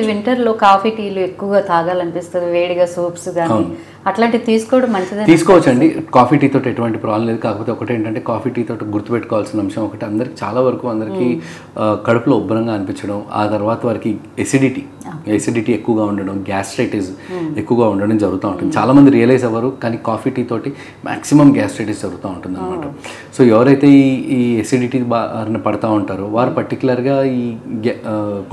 వింటర్లో కాఫీ టీలు ఎక్కువగా తాగాలనిపిస్తుంది, వేడిగా సూప్స్ కానీ అట్లాంటివి తీసుకోవడం మంచిదే. తీసుకోవచ్చండి, కాఫీ టీ తోటి ఎటువంటి ప్రాబ్లం లేదు. కాకపోతే ఒకటి ఏంటంటే కాఫీ టీ తోటి గుర్తుపెట్టుకోవాల్సిన అంశం ఒకటి, అందరికి చాలా వరకు అందరికీ కడుపులో ఉబ్బరంగా అనిపించడం, ఆ తర్వాత వారికి ఎసిడిటీ ఎక్కువగా ఉండడం, గ్యాస్ట్రైటిస్ ఎక్కువగా ఉండడం జరుగుతూ ఉంటుంది. చాలామంది రియలైజ్ అవ్వరు, కానీ కాఫీ టీ తోటి మ్యాక్సిమం గ్యాస్ట్రైటిస్ జరుగుతూ ఉంటుంది అనమాట. సో ఎవరైతే ఈ ఎసిడిటీ బారిన పడుతూ ఉంటారో వారు పర్టికులర్గా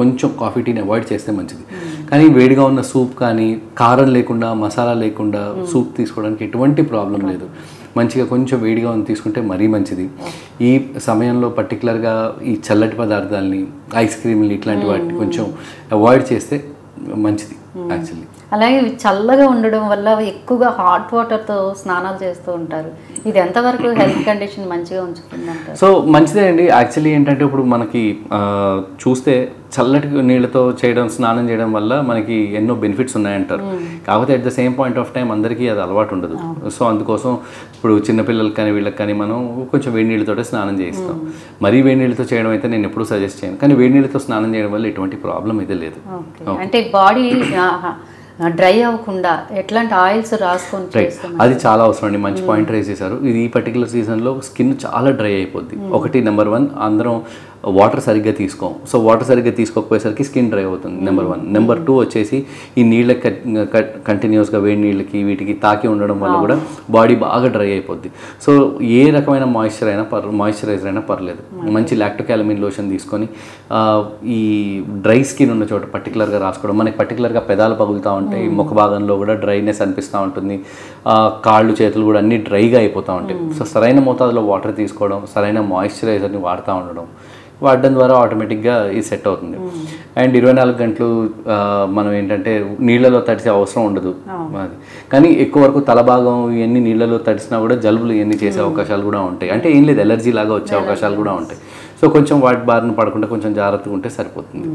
కొంచెం కాఫీ టీని అవాయిడ్ చేస్తే మంచిది. కానీ వేడిగా ఉన్న సూప్ కానీ కారం లేకుండా మసాలా లేకుండా సూప్ తీసుకోవడానికి ఎటువంటి ప్రాబ్లం లేదు. మంచిగా కొంచెం వేడిగా ఉంది తీసుకుంటే మరీ మంచిది. ఈ సమయంలో పర్టికులర్గా ఈ చల్లటి పదార్థాలని, ఐస్ క్రీమ్లు ఇట్లాంటి వాటిని కొంచెం అవాయిడ్ చేస్తే మంచిది యాక్చువల్లీ. అలాగే చల్లగా ఉండడం వల్ల ఎక్కువగా హాట్ వాటర్తో స్నానాలు చేస్తూ ఉంటారు, ఇది ఎంతవరకు హెల్త్ కండిషన్ మంచిగా ఉంచుతుందంటారు? సో మంచిదే అండి. యాక్చువల్లీ ఏంటంటే ఇప్పుడు మనకి చూస్తే చల్లటి నీళ్ళతో స్నానం చేయడం వల్ల మనకి ఎన్నో బెనిఫిట్స్ ఉన్నాయంటారు. కాకపోతే at the same point of time అందరికీ అది అలవాటు ఉండదు. సో అందుకోసం ఇప్పుడు చిన్నపిల్లలకి కానీ వీళ్ళకి కానీ మనం కొంచెం వేడి నీళ్ళతో స్నానం చేయిస్తాం. మరీ వేడి నీళ్ళతో చేయడం అయితే నేను ఎప్పుడూ సజెస్ట్ చేయను, కానీ వేడి నీళ్ళతో స్నానం చేయడం వల్ల ఎటువంటి ప్రాబ్లం అయితే లేదు. అంటే బాడీ డ్రై అవ్వకుండా ఎట్లాంటి ఆయిల్స్ రాసుకొని అది చాలా అవసరం అండి. మంచి పాయింట్ రైజ్ చేశారు. ఇది ఈ పర్టికులర్ సీజన్లో స్కిన్ చాలా డ్రై అయిపోద్ది. ఒకటి నెంబర్ 1 అందరం వాటర్ సరిగ్గా తీసుకోం. సో వాటర్ సరిగ్గా తీసుకోకపోయేసరికి స్కిన్ డ్రై అవుతుంది నెంబర్ 1. నెంబర్ 2 వచ్చేసి ఈ నీళ్ళకి కంటిన్యూస్గా వేడి నీళ్ళకి వీటికి తాకి ఉండడం వల్ల కూడా బాడీ బాగా డ్రై అయిపోద్ది. సో ఏ రకమైన మాయిశ్చరైజర్ అయినా పర్లేదు, మంచి లాక్టోకాలమిన్ లోషన్ తీసుకొని ఈ డ్రై స్కిన్ ఉన్న చోట పర్టికులర్గా రాసుకోవడం. మనకి పర్టికులర్గా పెదాలు పగులుతూ ఉంటాయి, ముఖ భాగంలో కూడా డ్రైనెస్ అనిపిస్తూ ఉంటుంది, కాళ్ళు చేతులు కూడా అన్నీ డ్రైగా అయిపోతూ ఉంటాయి. సో సరైన మోతాదులో వాటర్ తీసుకోవడం, సరైన మాయిశ్చరైజర్ని వాడడం ద్వారా ఆటోమేటిక్గా ఇది సెట్ అవుతుంది. అండ్ 24 గంటలు మనం ఏంటంటే నీళ్ళలో తడిసే అవసరం ఉండదు అది. కానీ ఎక్కువ వరకు తల భాగం ఇవన్నీ నీళ్ళలో తడిసినా కూడా జలుబులు ఇవన్నీ చేసే అవకాశాలు కూడా ఉంటాయి. అంటే ఏం లేదు, ఎలర్జీ లాగా వచ్చే అవకాశాలు కూడా ఉంటాయి. సో కొంచెం వాటి బారిన పడకుండా కొంచెం జాగ్రత్తగా ఉంటే సరిపోతుంది.